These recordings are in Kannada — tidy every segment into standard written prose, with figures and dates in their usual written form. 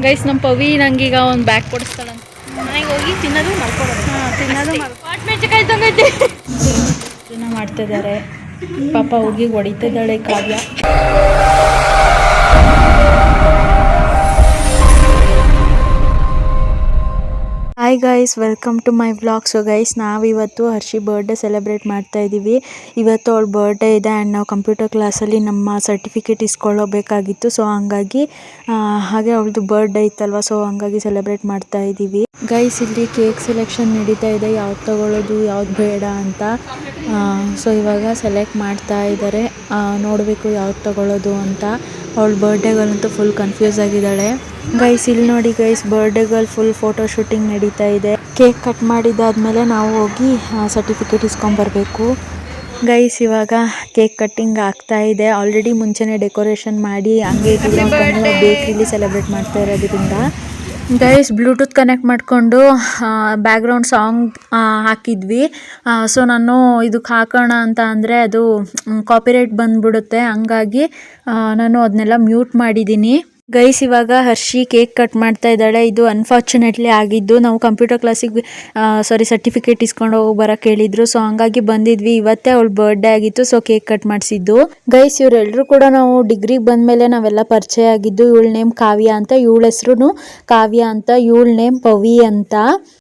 ಗೈಸ್ ನಮ್ಮ ಪವಿ ನಂಗೀಗ ಒಂದು ಬ್ಯಾಗ್ ಕೊಡಿಸ್ತಾಳಂತ. ಮನೆಗೆ ಹೋಗಿ ತಿನ್ನೋದು ಮಾಡ್ಕೊಡೋದು. ತಿನ್ನೋದು ಮೆಣಸಿನಕಾಯಿ ತಂದೈತಿ. ಜನ ಮಾಡ್ತಿದ್ದಾರೆ. ಪಾಪ ಹೋಗಿ ಹೊಡಿತಿದ್ದಾಳೆ Kavya. Hi guys, welcome to my vlog. So guys, ನಾವಿವತ್ತು ಹರ್ಷಿ ಬರ್ಡೇ ಸೆಲೆಬ್ರೇಟ್ ಮಾಡ್ತಾ ಇದ್ದೀವಿ. ಇವತ್ತು ಅವಳ ಬರ್ಡೇ ಇದೆ ಆ್ಯಂಡ್ ನಾವು ಕಂಪ್ಯೂಟರ್ ಕ್ಲಾಸಲ್ಲಿ ನಮ್ಮ ಸರ್ಟಿಫಿಕೇಟ್ ಇಸ್ಕೊಳ್ಳೋಬೇಕಾಗಿತ್ತು. ಸೊ ಹಂಗಾಗಿ ಹಾಗೆ ಅವಳದು ಬರ್ಡೇ ಇತ್ತಲ್ವ, ಸೊ ಹಂಗಾಗಿ ಸೆಲೆಬ್ರೇಟ್ ಮಾಡ್ತಾ ಇದ್ದೀವಿ. ಗೈಸ್, ಇಲ್ಲಿ ಕೇಕ್ ಸೆಲೆಕ್ಷನ್ ನಡೀತಾ ಇದೆ, ಯಾವ್ದು ತಗೊಳ್ಳೋದು ಯಾವ್ದು ಬೇಡ ಅಂತ. ಸೊ ಇವಾಗ ಸೆಲೆಕ್ಟ್ ಮಾಡ್ತಾ ಇದ್ದಾರೆ, ನೋಡಬೇಕು ಯಾವ್ದು ತಗೊಳ್ಳೋದು ಅಂತ. ಅವಳ ಬರ್ಡೇಗಲ್ಲಂತೂ ಫುಲ್ ಕನ್ಫ್ಯೂಸ್ ಆಗಿದ್ದಾಳೆ. ಗೈಸ್ ಇಲ್ಲಿ ನೋಡಿ guys, birthday girl full photo shooting ನಡೀತಾ ಇದೆ. ಕೇಕ್ ಕಟ್ ಮಾಡಿದಾದ್ಮೇಲೆ ನಾವು ಹೋಗಿ ಸರ್ಟಿಫಿಕೇಟ್ ಇಸ್ಕೊಂಬರ್ಬೇಕು. ಗೈಸ್ ಇವಾಗ ಕೇಕ್ ಕಟ್ಟಿಂಗ್ ಆಗ್ತಾ ಇದೆ. ಆಲ್ರೆಡಿ ಮುಂಚೆನೇ ಡೆಕೋರೇಷನ್ ಮಾಡಿ ಹಂಗೆ ಬೇಕ್ರಿಲಿ ಸೆಲೆಬ್ರೇಟ್ ಮಾಡ್ತಾ ಇರೋದ್ರಿಂದ ಗೈಸ್ ಬ್ಲೂಟೂತ್ ಕನೆಕ್ಟ್ ಮಾಡಿಕೊಂಡು ಬ್ಯಾಕ್ಗ್ರೌಂಡ್ ಸಾಂಗ್ ಹಾಕಿದ್ವಿ. ಸೊ ನಾನು ಇದಕ್ಕೆ ಹಾಕೋಣ ಅಂತ ಅಂದರೆ ಅದು ಕಾಪಿರೈಟ್ ಬಂದ್ಬಿಡುತ್ತೆ, ಹಂಗಾಗಿ ನಾನು ಅದನ್ನೆಲ್ಲ ಮ್ಯೂಟ್ ಮಾಡಿದ್ದೀನಿ. ಗೈಸ್ ಇವಾಗ ಹರ್ಷಿ ಕೇಕ್ ಕಟ್ ಮಾಡ್ತಾ ಇದ್ದಾಳೆ. ಇದು ಅನ್ಫಾರ್ಚುನೇಟ್ಲಿ ಆಗಿದ್ದು, ನಾವು ಕಂಪ್ಯೂಟರ್ ಕ್ಲಾಸಿಗೆ ಸರ್ಟಿಫಿಕೇಟ್ ಇಸ್ಕೊಂಡು ಹೋಗಿ ಬರೋಕ್ಕೆ ಹೇಳಿದ್ರು. ಸೊ ಹಂಗಾಗಿ ಬಂದಿದ್ವಿ. ಇವತ್ತೇ ಅವಳ ಬರ್ಡೇ ಆಗಿತ್ತು, ಸೊ ಕೇಕ್ ಕಟ್ ಮಾಡಿಸಿದ್ದು. ಗೈಸ್ ಇವರೆಲ್ಲರೂ ಕೂಡ ನಾವು ಡಿಗ್ರಿಗೆ ಬಂದಮೇಲೆ ನಾವೆಲ್ಲ ಪರಿಚಯ ಆಗಿದ್ದು. ಇವಳ ನೇಮ್ ಕಾವ್ಯ ಅಂತ, ಇವಳ ಹೆಸರು ಕಾವ್ಯ ಅಂತ, ಇವಳ ನೇಮ್ ಪವಿ ಅಂತ,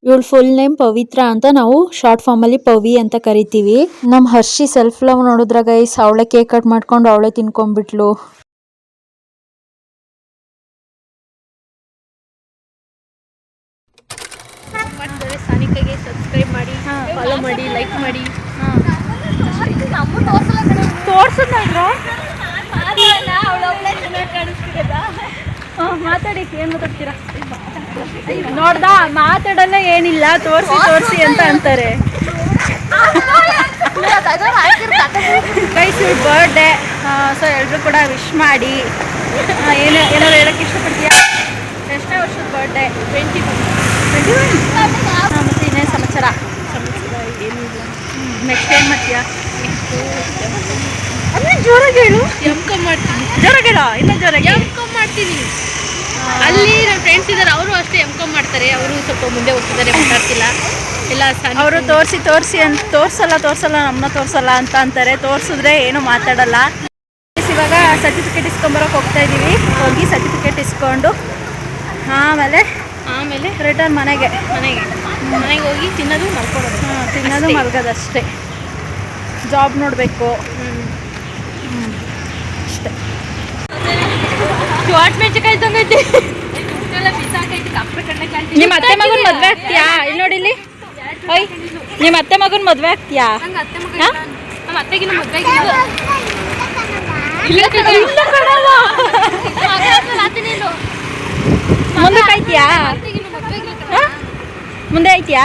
ಇವಳ ಫುಲ್ ನೇಮ್ ಪವಿತ್ರ ಅಂತ. ನಾವು ಶಾರ್ಟ್ ಫಾರ್ಮಲ್ಲಿ ಪವಿ ಅಂತ ಕರಿತೀವಿ. ನಮ್ಮ ಹರ್ಷಿ ಸೆಲ್ಫ್ ಲವ್ ನೋಡಿದ್ರ ಗೈಸ್, ಅವಳೆ ಕೇಕ್ ಕಟ್ ಮಾಡ್ಕೊಂಡು ಅವಳೇ ತಿನ್ಕೊಂಡ್ಬಿಟ್ಲು. ಸಾನಿಕಾಗೆ ಸಬ್ಸ್ಕ್ರೈಬ್ ಮಾಡಿ, ಫಾಲೋ ಮಾಡಿ, ಲೈಕ್ ಮಾಡಿ. ಮಾತಾಡಿ, ಏನು ಮಾತಾಡ್ತೀರಾ? ನೋಡ್ದ ಮಾತಾಡಲ್ಲ ಏನಿಲ್ಲ, ತೋರಿಸಿ ತೋರಿಸಿ ಅಂತ ಅಂತಾರೆ. ಗೈಸ್ ಇವ್ರ ಬರ್ಡೇ, ಸೊ ಎಲ್ಲರೂ ಕೂಡ ವಿಶ್ ಮಾಡಿ. ಏನಾದ್ರು ಹೇಳಕ್ಕೆ ಇಷ್ಟಪಡ್ತೀಯಾ? ಎಷ್ಟನೇ ವರ್ಷದ ಬರ್ಡೇ? 21. ಮತ್ತು ಇನ್ನೇನು ಸಮಾಚಾರ ಏನಿಲ್ಲ. ನೆಕ್ಸ್ಟ್ ಏನು ಮಾಡ್ತೀಯಾ? ಅಂದರೆ ಜೋರಾಗಿ ಹೇಳು. ಎಮ್.ಕಾಮ್ ಮಾಡ್ತೀನಿ. ಜೋರಾಗಿ ಹೇಳ, ಇನ್ನೂ ಜೋರಾಗಿ. ಎಮ್.ಕಾಮ್ ಮಾಡ್ತೀನಿ. ಅಲ್ಲಿ ನನ್ನ ಫ್ರೆಂಡ್ಸ್ ಇದ್ದಾರೆ, ಅವರು ಅಷ್ಟೇ ಎಮ್.ಕಾಮ್ ಮಾಡ್ತಾರೆ. ಅವರು ಸ್ವಲ್ಪ ಮುಂದೆ ಹೋಗ್ತಿದ್ದಾರೆ, ಮಾತಾಡ್ತಿಲ್ಲ ಎಲ್ಲ. ಅವರು ತೋರಿಸಿ ಅಂತ ತೋರಿಸಲ್ಲ ನಮ್ಮನ್ನ ತೋರಿಸಲ್ಲ ಅಂತ ಅಂತಾರೆ. ತೋರಿಸಿದ್ರೆ ಏನು ಮಾತಾಡಲ್ಲ. ಇವಾಗ ಸರ್ಟಿಫಿಕೇಟ್ ಇಸ್ಕೊಂಬರೋಕೆ ಹೋಗ್ತಾ ಇದ್ದೀವಿ. ಹೋಗಿ ಸರ್ಟಿಫಿಕೇಟ್ ಇಸ್ಕೊಂಡು ಆಮೇಲೆ ರಿಟರ್ನ್ ಮನೆಗೆ ಹೋಗಿ ತಿನ್ನೋದು ಮಾಡ್ಕೊಡೋದು. ತಿನ್ನೋದು ಮಲ್ಗೋದಷ್ಟೇ. ಜಾಬ್ ನೋಡಬೇಕು ಅಷ್ಟೇ. ಮೆಣಸಿನಕಾಯಿ ತಂದೈತಿ. ನಿಮ್ಮ ಅತ್ತೆ ಮಗನ ಮದುವೆ ಆಗ್ತೀಯಾ? ಇಲ್ಲಿ ನೋಡಿ, ಇಲ್ಲಿ ಓಯ್, ನಿಮ್ಮ ಅತ್ತೆ ಮಗನ ಮದುವೆ ಆಗ್ತೀಯಾ? ನಮ್ಮ ಅತ್ತೆಗಿನ ಮದುವೆ ಮುಂದಕ್ಕೆ ಆಯ್ತೀಯಾ? ಮುಂದೆ ಆಯ್ತೀಯಾ?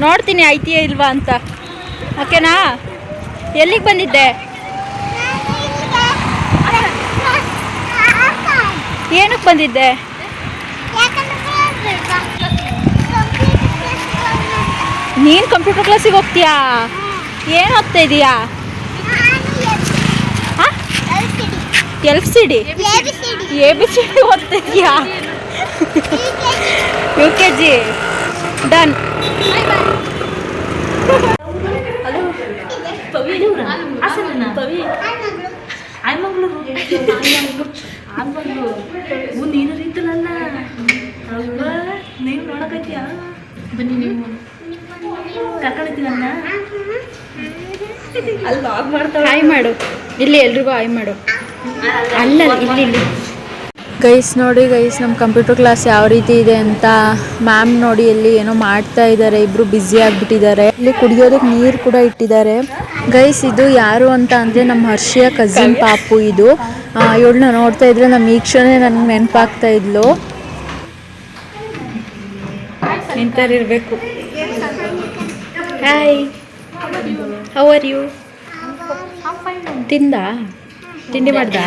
ನೋಡ್ತೀನಿ ಆಯ್ತೀಯಾ ಇಲ್ವಾ ಅಂತ. ಓಕೆನಾ? ಎಲ್ಲಿಗೆ ಬಂದಿದ್ದೆ? ಏನಕ್ಕೆ ಬಂದಿದ್ದೆ? ನೀನು ಕಂಪ್ಯೂಟರ್ ಕ್ಲಾಸಿಗೆ ಹೋಗ್ತೀಯಾ? ಏನು ಓದ್ತಾ ಇದೀಯಾ? LCD ABCD ಓದ್ತಾ ಇದೀಯಾ? UKG done. ನೀವು ನೋಡಕೈತಿಯಾ? ಬನ್ನಿ, ನೀವು ಕರ್ಕೊಳ್ತೀನಲ್ಲ. ಅಲ್ಲಿ ವಾಕ್ ಮಾಡ್ತಾಳೆ. ಹಾಯ್ ಮಾಡು, ಇಲ್ಲಿ ಎಲ್ರಿಗೂ ಹಾಯ್ ಮಾಡು. ಅಲ್ಲ ಇಲ್ಲಿ ಗೈಸ್ ನೋಡಿ ಗೈಸ್, ನಮ್ಮ ಕಂಪ್ಯೂಟರ್ ಕ್ಲಾಸ್ ಯಾವ ರೀತಿ ಇದೆ ಅಂತ. ಮ್ಯಾಮ್ ನೋಡಿ ಇಲ್ಲಿ ಏನೋ ಮಾಡ್ತಾ ಇದ್ದಾರೆ, ಇಬ್ರು ಬ್ಯುಸಿ ಆಗಿಬಿಟ್ಟಿದ್ದಾರೆ. ಇಲ್ಲಿ ಕುಡಿಯೋದಕ್ಕೆ ನೀರು ಕೂಡ ಇಟ್ಟಿದ್ದಾರೆ. ಗೈಸ್ ಇದು ಯಾರು ಅಂತ ಅಂದರೆ ನಮ್ಮ ಹರ್ಷಿಯ ಕಸಿನ್ ಪಾಪು. ಇದು ಇವಳನ್ನ ನೋಡ್ತಾ ಇದ್ರೆ ನಮ್ಮ ಈಕ್ಷಣೆ ನನಗೆ ನೆನಪಾಗ್ತಾ ಇದ್ಲು. ನಿಂತರಿರ್ಬೇಕು. Hi, how are you? ತಿಂಡಿ ಮಾಡ್ದ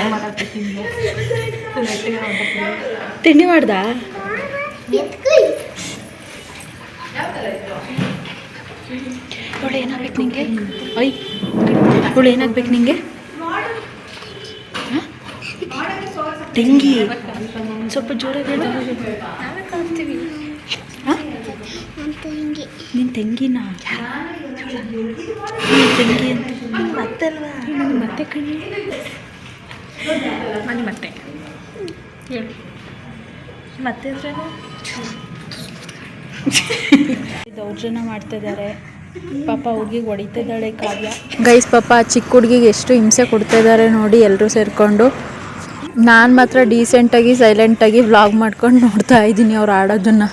ಇವಳು ಏನಾಗ್ಬೇಕು ನಿಂಗೆ? ಇವಳು ಏನಾಗ್ಬೇಕು ನಿಂಗೆ? ತಂಗಿ ಸ್ವಲ್ಪ ಜೋರಾಗಿ ನಾವೇ ಕಾಣ್ತೀವಿ. ನಿನ್ನ ತಂಗಿನ ತಂಗಿ ಅಂತ ಮತ್ತೆ ಅಲ್ವಾ ಮತ್ತೆ ಕಣ್ಣಿ ಮನೆ ಮತ್ತೆ ಹೇಳು ಮತ್ತೆ ದೌರ್ಜನ್ಯ ಮಾಡ್ತಿದ್ದಾರೆ. ಪಾಪ ಹುಡುಗಿಗೆ ಹೊಡಿತಿದ್ದಾಳೆ ಕಾವ್ಯ. ಗೈಸ್ ಪಾಪ ಚಿಕ್ಕ ಹುಡುಗಿಗೆ ಎಷ್ಟು ಹಿಂಸೆ ಕೊಡ್ತಿದ್ದಾರೆ ನೋಡಿ ಎಲ್ಲರೂ ಸೇರಿಕೊಂಡು. ನಾನು ಮಾತ್ರ ಡೀಸೆಂಟಾಗಿ ಸೈಲೆಂಟಾಗಿ ವ್ಲಾಗ್ ಮಾಡ್ಕೊಂಡು ನೋಡ್ತಾ ಇದ್ದೀನಿ ಅವ್ರು ಆಡೋದನ್ನು.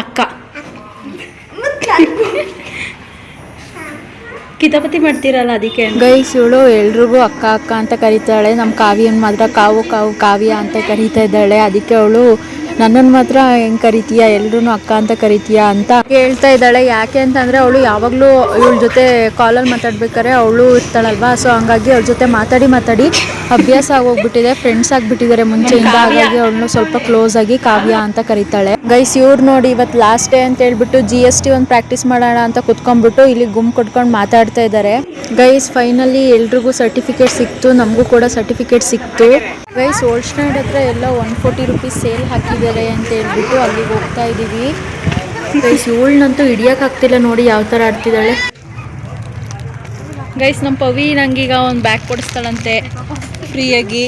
ಅಕ್ಕ ಕಿತಾಪತಿ ಮಾಡ್ತೀರಲ್ಲ ಅದಕ್ಕೆ. ಗೈಸ್ ಇವಳು ಎಲ್ರಿಗೂ ಅಕ್ಕ ಅಕ್ಕ ಅಂತ ಕರೀತಾಳೆ. ನಮ್ಮ ಕಾವ್ಯನ ಮಾತ್ರ ಕಾವು ಕಾವು ಕಾವ್ಯ ಅಂತ ಕರೀತಾ ಇದ್ದಾಳೆ. ಅದಕ್ಕೆ ಅವಳು ನನ್ನನ್ನು ಮಾತ್ರ ಹೆಂಗೆ ಕರಿತೀಯಾ ಎಲ್ರೂ ಅಕ್ಕ ಅಂತ ಕರಿತೀಯಾ ಅಂತ ಹೇಳ್ತಾ ಇದ್ದಾಳೆ. ಯಾಕೆ ಅಂತಂದರೆ ಅವಳು ಯಾವಾಗಲೂ ಇವಳ ಜೊತೆ ಕಾಲಲ್ಲಿ ಮಾತಾಡ್ಬೇಕಾದ್ರೆ ಅವಳು ಇರ್ತಾಳಲ್ವಾ, ಸೊ ಹಂಗಾಗಿ ಅವ್ರ ಜೊತೆ ಮಾತಾಡಿ ಅಭ್ಯಾಸ ಆಗೋಗ್ಬಿಟ್ಟಿದೆ, ಫ್ರೆಂಡ್ಸ್ ಆಗಿಬಿಟ್ಟಿದ್ದಾರೆ ಮುಂಚೆಯಿಂದ. ಹಾಗಾಗಿ ಅವಳನ್ನು ಸ್ವಲ್ಪ ಕ್ಲೋಸ್ ಆಗಿ ಕಾವ್ಯ ಅಂತ ಕರೀತಾಳೆ. ಗೈಸ್ ಇವ್ರು ನೋಡಿ ಇವತ್ತು ಲಾಸ್ಟ್ ಡೇ ಅಂತ ಹೇಳ್ಬಿಟ್ಟು GST ಒಂದು ಪ್ರಾಕ್ಟೀಸ್ ಮಾಡೋಣ ಅಂತ ಕುತ್ಕೊಂಡ್ಬಿಟ್ಟು ಇಲ್ಲಿ ಗುಂಪು ಕೊಟ್ಕೊಂಡು ಮಾತಾಡ್ತಾ ಇದ್ದಾರೆ. ಗೈಸ್ ಫೈನಲಿ ಎಲ್ರಿಗೂ ಸರ್ಟಿಫಿಕೇಟ್ ಸಿಕ್ತು, ನಮಗೂ ಕೂಡ ಸರ್ಟಿಫಿಕೇಟ್ ಸಿಕ್ತು. ಗೈಸ್ ಓಲ್ಡ್ ಸ್ಟ್ಯಾಂಡ್ ಹತ್ರ ಎಲ್ಲ 140 ರೂಪೀಸ್ ಸೇಲ್ ಹಾಕಿದ್ದಾರೆ ಅಂತ ಹೇಳ್ಬಿಟ್ಟು ಅಲ್ಲಿಗೆ ಹೋಗ್ತಾ ಇದ್ದೀವಿ. ಗೈಸ್ ಇವಳನ್ನಂತೂ ಹಿಡಿಯೋಕ್ಕಾಗ್ತಿಲ್ಲ ನೋಡಿ ಯಾವ ಥರ ಆಡ್ತಿದ್ದಾಳೆ. ಗೈಸ್ ನಮ್ಮ ಪವಿ ನಂಗೀಗ ಒಂದು ಬ್ಯಾಗ್ ಕೊಡಿಸ್ತಾಳಂತೆ ಫ್ರೀಯಾಗಿ.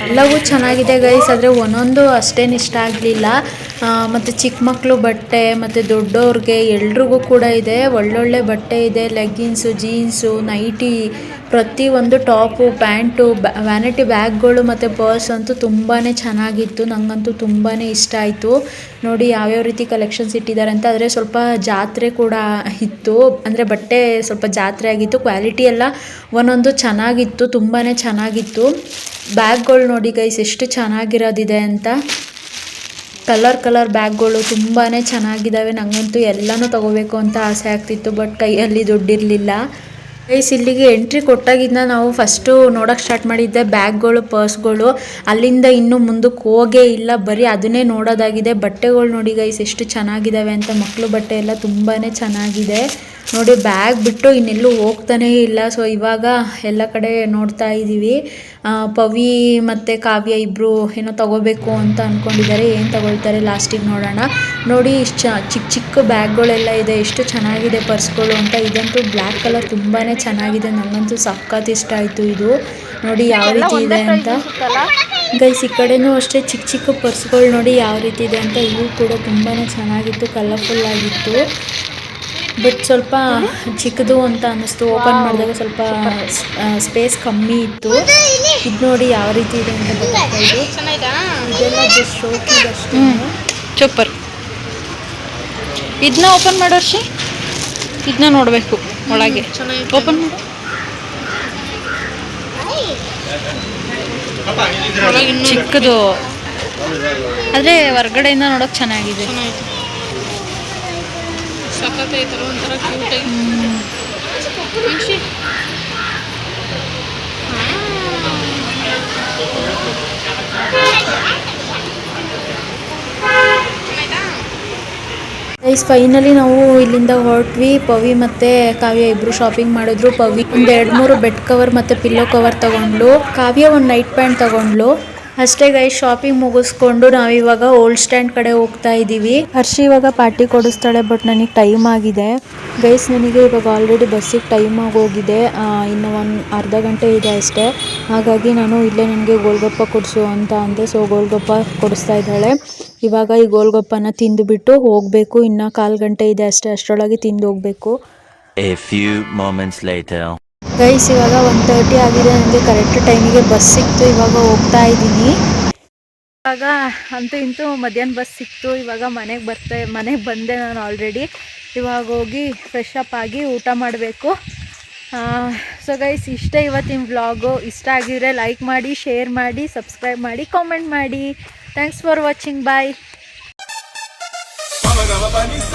ಎಲ್ಲವೂ ಚೆನ್ನಾಗಿದೆ ಗೈಸ್, ಆದರೆ ಒಂದೊಂದು ಅಷ್ಟೇನು ಇಷ್ಟ ಆಗಲಿಲ್ಲ. ಮತ್ತು ಚಿಕ್ಕ ಮಕ್ಕಳು ಬಟ್ಟೆ ಮತ್ತು ದೊಡ್ಡವ್ರಿಗೆ ಎಲ್ರಿಗೂ ಕೂಡ ಇದೆ. ಒಳ್ಳೊಳ್ಳೆ ಬಟ್ಟೆ ಇದೆ, ಲೆಗ್ಗಿನ್ಸು, ಜೀನ್ಸು, ನೈಟಿ, ಪ್ರತಿಯೊಂದು ಟಾಪು, ಪ್ಯಾಂಟು, ವ್ಯಾನಿಟಿ ಬ್ಯಾಗ್ಗಳು ಮತ್ತು ಪರ್ಸ್ ಅಂತೂ ತುಂಬಾ ಚೆನ್ನಾಗಿತ್ತು. ನನಗಂತೂ ತುಂಬಾ ಇಷ್ಟ ಆಯಿತು ನೋಡಿ ಯಾವ್ಯಾವ ರೀತಿ ಕಲೆಕ್ಷನ್ಸ್ ಇಟ್ಟಿದ್ದಾರೆ ಅಂತ. ಆದರೆ ಸ್ವಲ್ಪ ಜಾತ್ರೆ ಕೂಡ ಇತ್ತು, ಅಂದರೆ ಬಟ್ಟೆ ಸ್ವಲ್ಪ ಜಾತ್ರೆ ಆಗಿತ್ತು. ಕ್ವಾಲಿಟಿ ಎಲ್ಲ ಒಂದೊಂದು ಚೆನ್ನಾಗಿತ್ತು, ತುಂಬಾ ಚೆನ್ನಾಗಿತ್ತು. ಬ್ಯಾಗ್ಗಳು ನೋಡಿ ಗೈಸ್ ಎಷ್ಟು ಚೆನ್ನಾಗಿರೋದಿದೆ ಅಂತ. ಕಲರ್ ಬ್ಯಾಗ್ಗಳು ತುಂಬಾ ಚೆನ್ನಾಗಿದ್ದಾವೆ. ನನಗಂತೂ ಎಲ್ಲನೂ ತೊಗೋಬೇಕು ಅಂತ ಆಸೆ ಆಗ್ತಿತ್ತು, ಬಟ್ ಕೈಯಲ್ಲಿ ದುಡ್ಡಿರಲಿಲ್ಲ. ಗೈಸ್ ಇಲ್ಲಿಗೆ ಎಂಟ್ರಿ ಕೊಟ್ಟಾಗಿಂದ ನಾವು ಫಸ್ಟು ನೋಡೋಕ್ಕೆ ಸ್ಟಾರ್ಟ್ ಮಾಡಿದ್ದೆ ಬ್ಯಾಗ್ಗಳು, ಪರ್ಸ್ಗಳು. ಅಲ್ಲಿಂದ ಇನ್ನೂ ಮುಂದಕ್ಕೆ ಹೋಗೇ ಇಲ್ಲ, ಬರೀ ಅದನ್ನೇ ನೋಡೋದಾಗಿದೆ. ಬಟ್ಟೆಗಳು ನೋಡಿ ಗೈಸ್ ಎಷ್ಟು ಚೆನ್ನಾಗಿದ್ದಾವೆ ಅಂತ. ಮಕ್ಕಳು ಬಟ್ಟೆ ಎಲ್ಲ ತುಂಬಾ ಚೆನ್ನಾಗಿದೆ ನೋಡಿ. ಬ್ಯಾಗ್ ಬಿಟ್ಟು ಇನ್ನೆಲ್ಲೂ ಹೋಗ್ತಾನೇ ಇಲ್ಲ. ಸೊ ಇವಾಗ ಎಲ್ಲ ಕಡೆ ನೋಡ್ತಾ ಇದ್ದೀವಿ. ಪವಿ ಮತ್ತು ಕಾವ್ಯ ಇಬ್ಬರು ಏನೋ ತೊಗೋಬೇಕು ಅಂತ ಅಂದ್ಕೊಂಡಿದ್ದಾರೆ. ಏನು ತೊಗೊಳ್ತಾರೆ ಲಾಸ್ಟಿಗೆ ನೋಡೋಣ. ನೋಡಿ ಇಷ್ಟು ಚಿಕ್ಕ ಬ್ಯಾಗ್ಗಳೆಲ್ಲ ಇದೆ, ಎಷ್ಟು ಚೆನ್ನಾಗಿದೆ ಪರ್ಸ್ಗಳು ಅಂತ. ಇದಂತೂ ಬ್ಲ್ಯಾಕ್ ಕಲರ್ ತುಂಬಾ ಚೆನ್ನಾಗಿದೆ, ನನಗಂತೂ ಸಖತ್ ಇಷ್ಟ ಆಯಿತು ಇದು. ನೋಡಿ ಯಾವ ರೀತಿ ಇದೆ ಅಂತ. ಗೈಸ್ ಈ ಕಡೆನೂ ಅಷ್ಟೇ ಚಿಕ್ಕ ಪರ್ಸ್ಗಳು ನೋಡಿ ಯಾವ ರೀತಿ ಇದೆ ಅಂತ. ಇವು ಕೂಡ ತುಂಬಾ ಚೆನ್ನಾಗಿತ್ತು, ಕಲರ್ಫುಲ್ ಆಗಿತ್ತು. ಬಟ್ ಸ್ವಲ್ಪ ಚಿಕ್ಕದು ಅಂತ ಅನ್ನಿಸ್ತು. ಓಪನ್ ಮಾಡಿದಾಗ ಸ್ವಲ್ಪ ಸ್ಪೇಸ್ ಕಮ್ಮಿ ಇತ್ತು. ಇದು ನೋಡಿ ಯಾವ ರೀತಿ ಇದೆ ಅಂತ ಗೊತ್ತಾಗ್ತಾಯಿದೆ. ಇದೆಲ್ಲ ಜಸ್ಟ್ ಶೋಕಿಗೆ ಅಷ್ಟೇ. ಸೂಪರ್. ಇದನ್ನ ಓಪನ್ ಮಾಡೋರ್ಷಿ, ಇದನ್ನ ನೋಡಬೇಕು ಒಳಗೆ. ಓಪನ್ ಮಾಡು. ಚಿಕ್ಕದು ಆದರೆ ಹೊರಗಡೆಯಿಂದ ನೋಡೋಕೆ ಚೆನ್ನಾಗಿದೆ. ಸಖತ್ತೈತರ ಒಂಥರ ಕ್ಯೂಟಾಗಿ. ಗೈಸ್ ಫೈನಲಿ ನಾವು ಇಲ್ಲಿಂದ ಹೊರಟ್ವಿ. ಪವಿ ಮತ್ತು ಕಾವ್ಯ ಇಬ್ಬರು ಶಾಪಿಂಗ್ ಮಾಡಿದ್ರು. ಪವಿ ಒಂದು 2-3 ಬೆಡ್ ಕವರ್ ಮತ್ತು ಪಿಲ್ಲೋ ಕವರ್ ತೊಗೊಂಡ್ಲು. ಕಾವ್ಯ ಒಂದು ನೈಟ್ ಪ್ಯಾಂಟ್ ತೊಗೊಂಡ್ಲು. ಅಷ್ಟೇ ಗೈಸ್ ಶಾಪಿಂಗ್ ಮುಗಿಸ್ಕೊಂಡು ನಾವಿವಾಗ ಓಲ್ಡ್ ಸ್ಟ್ಯಾಂಡ್ ಕಡೆ ಹೋಗ್ತಾ ಇದ್ದೀವಿ. ಹರ್ಷಿ ಇವಾಗ ಪಾರ್ಟಿ ಕೊಡಿಸ್ತಾಳೆ, ಬಟ್ ನನಗೆ ಟೈಮ್ ಆಗಿದೆ ಗೈಸ್. ನನಗೆ ಇವಾಗ ಆಲ್ರೆಡಿ ಬಸ್ಸಿಗೆ ಟೈಮ್ ಆಗೋಗಿದೆ. ಇನ್ನು ಒಂದು ಅರ್ಧ ಗಂಟೆ ಇದೆ ಅಷ್ಟೇ. ಹಾಗಾಗಿ ನಾನು ಇಲ್ಲೇ ನನಗೆ ಗೋಲ್ಗಪ್ಪ ಕೊಡಿಸು ಅಂತ ಅಂದೆ. ಸೊ ಗೋಲ್ಗಪ್ಪ ಕೊಡಿಸ್ತಾ ಇದ್ದಾಳೆ. ಇವಾಗ ಈ ಗೋಲ್ಗಪ್ಪನ ತಿಂದುಬಿಟ್ಟು ಹೋಗಬೇಕು. ಇನ್ನು 1/4 ಗಂಟೆ ಇದೆ ಅಷ್ಟೇ, ಅಷ್ಟರೊಳಗೆ ತಿಂದು ಹೋಗಬೇಕು. A few moments later. Guys ಇವಾಗ 1:30 ಆಗಿದೆ. ನನಗೆ ಕರೆಕ್ಟ್ ಟೈಮಿಗೆ ಬಸ್ ಸಿಕ್ತು. ಇವಾಗ ಹೋಗ್ತಾ ಇದ್ದೀನಿ. ಇವಾಗ ಅಂತೂ ಇಂತೂ ಮಧ್ಯಾಹ್ನ ಬಸ್ ಸಿಕ್ತು. ಇವಾಗ ಮನೆಗೆ ಬಂದೆ ನಾನು ಆಲ್ರೆಡಿ. ಇವಾಗ ಹೋಗಿ ಫ್ರೆಶ್ ಅಪ್ ಆಗಿ ಊಟ ಮಾಡಬೇಕು. ಸೊ ಗೈಸ್ ಇಷ್ಟೇ ಇವತ್ತಿನ ವ್ಲಾಗು. ಇಷ್ಟ ಆಗಿದ್ರೆ ಲೈಕ್ ಮಾಡಿ, ಶೇರ್ ಮಾಡಿ, ಸಬ್ಸ್ಕ್ರೈಬ್ ಮಾಡಿ, ಕಾಮೆಂಟ್ ಮಾಡಿ. Thanks for watching. ಬಾಯ್. ಬನಿಸ